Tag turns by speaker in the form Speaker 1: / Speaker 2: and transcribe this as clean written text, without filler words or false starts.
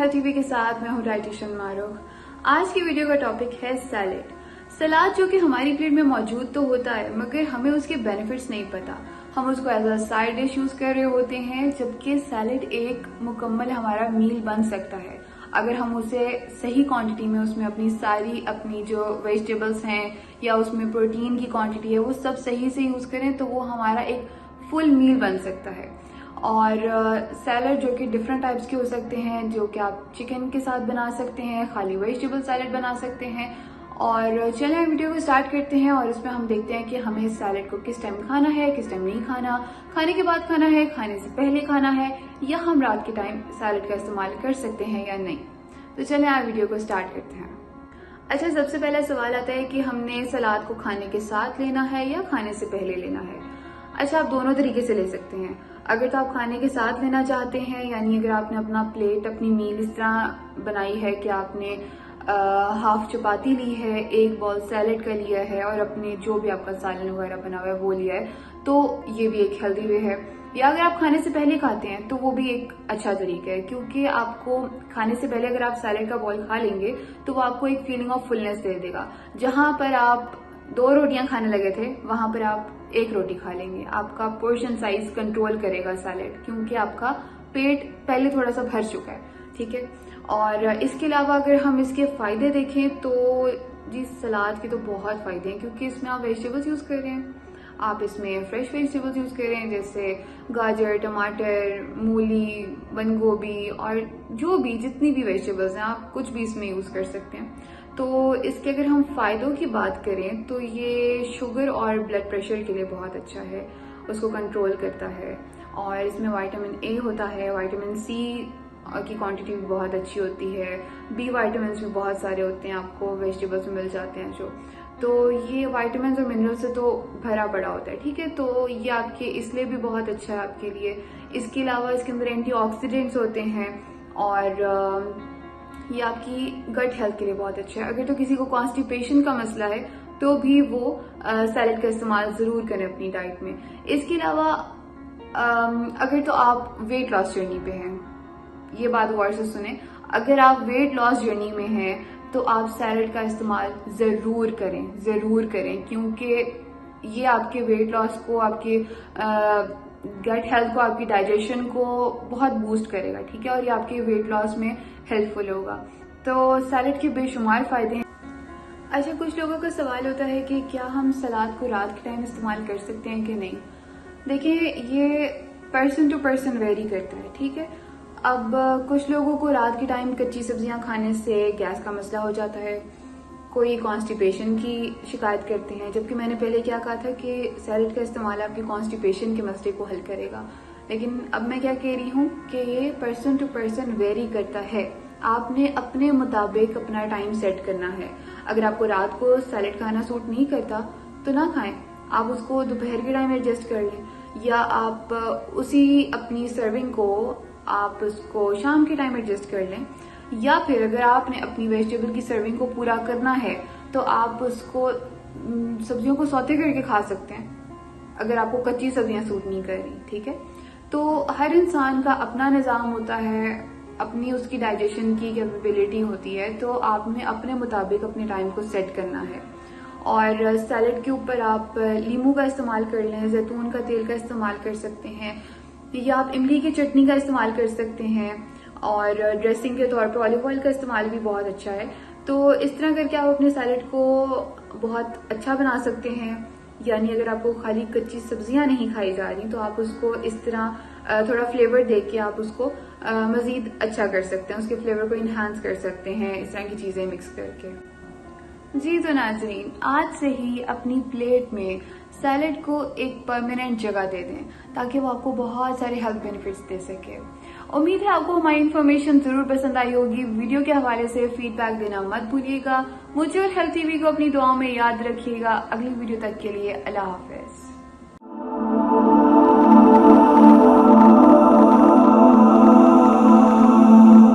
Speaker 1: Health TV के साथ मैं हूँ डाइटिशियन मारूख। आज की वीडियो का टॉपिक है सैलेड। सलाद जो कि हमारी प्लेट में मौजूद तो होता है मगर हमें उसके बेनिफिट्स नहीं पता। हम उसको as a side dish use कर रहे होते हैं, जबकि सैलेड एक मुकम्मल हमारा मील बन सकता है अगर हम उसे सही क्वांटिटी में, उसमें अपनी जो वेजिटेबल्स हैं या उसमें प्रोटीन की क्वांटिटी है वो सब सही से यूज करें तो वो हमारा एक फुल मील बन सकता है। और सैलड जो कि डिफरेंट टाइप्स के हो सकते हैं, जो कि आप चिकन के साथ बना सकते हैं, खाली वेजिटेबल सैलड बना सकते हैं। और चलिए वीडियो को स्टार्ट करते हैं और इसमें हम देखते हैं कि हमें इस सैलड को किस टाइम खाना है, किस टाइम नहीं खाना, खाने के बाद खाना है, खाने से पहले खाना है, या हम रात के टाइम सैलड का इस्तेमाल कर सकते हैं या नहीं। तो चलिए आप वीडियो को स्टार्ट करते हैं। अच्छा, सबसे पहला सवाल आता है कि हमने सलाद को खाने के साथ लेना है या खाने से पहले लेना है। अच्छा, आप दोनों तरीके से ले सकते हैं। अगर तो आप खाने के साथ लेना चाहते हैं, यानी अगर आपने अपना प्लेट, अपनी मील इस तरह बनाई है कि आपने हाफ चपाती ली है, एक बॉल सैलेड का लिया है और अपने जो भी आपका सालन वगैरह बना हुआ है वो लिया है, तो ये भी एक हेल्दी वे है। या अगर आप खाने से पहले खाते हैं तो वो भी एक अच्छा तरीका है, क्योंकि आपको खाने से पहले अगर आप सैलेड का बॉल खा लेंगे तो वो आपको एक फीलिंग ऑफ फुलनेस दे देगा। जहां पर आप 2 रोटियां खाने लगे थे वहां पर आप 1 रोटी खा लेंगे। आपका पोर्शन साइज कंट्रोल करेगा सैलेड, क्योंकि आपका पेट पहले थोड़ा सा भर चुका है। ठीक है। और इसके अलावा अगर हम इसके फायदे देखें तो जी, सलाद के तो बहुत फायदे हैं, क्योंकि इसमें आप वेजिटेबल्स यूज कर रहे हैं। आप इसमें फ्रेश वेजिटेबल्स यूज कर रहे हैं, जैसे गाजर, टमाटर, मूली, बंद गोभी और जो भी जितनी भी वेजिटेबल्स हैं आप कुछ भी इसमें यूज कर सकते हैं। तो इसके अगर हम फायदों की बात करें तो ये शुगर और ब्लड प्रेशर के लिए बहुत अच्छा है, उसको कंट्रोल करता है। और इसमें विटामिन ए होता है, विटामिन सी की क्वांटिटी भी बहुत अच्छी होती है, बी विटामिन भी बहुत सारे होते हैं, आपको वेजिटेबल्स में मिल जाते हैं जो। तो ये विटामिन और मिनरल से तो भरा पड़ा होता है। ठीक है, तो ये आपके इसलिए भी बहुत अच्छा है आपके लिए। इसके अलावा इसके अंदर एंटीऑक्सीडेंट्स होते हैं और ये आपकी गट हेल्थ के लिए बहुत अच्छा है। अगर तो किसी को कॉन्स्टिपेशन का मसला है तो भी वो सैलेड का इस्तेमाल जरूर करें अपनी डाइट में। इसके अलावा अगर तो आप वेट लॉस जर्नी पे हैं, ये बात गौर से सुने, अगर आप वेट लॉस जर्नी में हैं तो आप सैलेड का इस्तेमाल जरूर करें, क्योंकि ये आपके वेट लॉस को, आपके गट हेल्थ को, आपकी डाइजेशन को बहुत बूस्ट करेगा। ठीक है, और ये आपके वेट लॉस में हेल्पफुल होगा। तो सैलेड के बेशुमार फायदे हैं। अच्छा, कुछ लोगों का सवाल होता है कि क्या हम सलाद को रात के टाइम इस्तेमाल कर सकते हैं कि नहीं। देखिए, ये पर्सन टू पर्सन वेरी करता है। ठीक है, अब कुछ लोगों को रात के टाइम कच्ची सब्जियां खाने से गैस का मसला हो जाता है, कोई कॉन्स्टिपेशन की शिकायत करते हैं, जबकि मैंने पहले क्या कहा था कि सैलेड का इस्तेमाल आपकी कॉन्स्टिपेशन के मसले को हल करेगा। लेकिन अब मैं क्या कह रही हूँ कि ये पर्सन टू पर्सन वेरी करता है। आपने अपने मुताबिक अपना टाइम सेट करना है। अगर आपको रात को सैलेड खाना सूट नहीं करता तो ना खाएं, आप उसको दोपहर के टाइम एडजस्ट कर लें, या आप उसी अपनी सर्विंग को आप उसको शाम के टाइम एडजस्ट कर लें। या फिर अगर आपने अपनी वेजिटेबल की सर्विंग को पूरा करना है तो आप उसको सब्जियों को सौते करके खा सकते हैं, अगर आपको कच्ची सब्जियां सूट नहीं कर रही। ठीक है, तो हर इंसान का अपना निज़ाम होता है, अपनी उसकी डाइजेशन की कैपेबिलिटी होती है, तो आपने अपने मुताबिक अपने टाइम को सेट करना है। और सैलेड के ऊपर आप लीमू का इस्तेमाल कर लें, जैतून का तेल का इस्तेमाल कर सकते हैं, या आप इमली की चटनी का इस्तेमाल कर सकते हैं, और ड्रेसिंग के तौर पर ऑलिव ऑयल का इस्तेमाल भी बहुत अच्छा है। तो इस तरह करके आप अपने सैलेड को बहुत अच्छा बना सकते हैं। यानी अगर आपको खाली कच्ची सब्जियां नहीं खाई जा रही तो आप उसको इस तरह थोड़ा फ्लेवर दे के आप उसको मजीद अच्छा कर सकते हैं, उसके फ्लेवर को इन्हांस कर सकते हैं इस तरह की चीजें मिक्स करके। जी तो नाज़रीन, आज से ही अपनी प्लेट में सैलेड को एक परमानेंट जगह दे दें, ताकि वो आपको बहुत सारे हेल्थ बेनिफिट्स दे सके। उम्मीद है आपको हमारी इन्फॉर्मेशन जरूर पसंद आई होगी। वीडियो के हवाले से फीडबैक देना मत भूलिएगा। मुझे और हेल्थ टीवी को अपनी दुआओं में याद रखिएगा। अगली वीडियो तक के लिए अल्लाह हाफिज।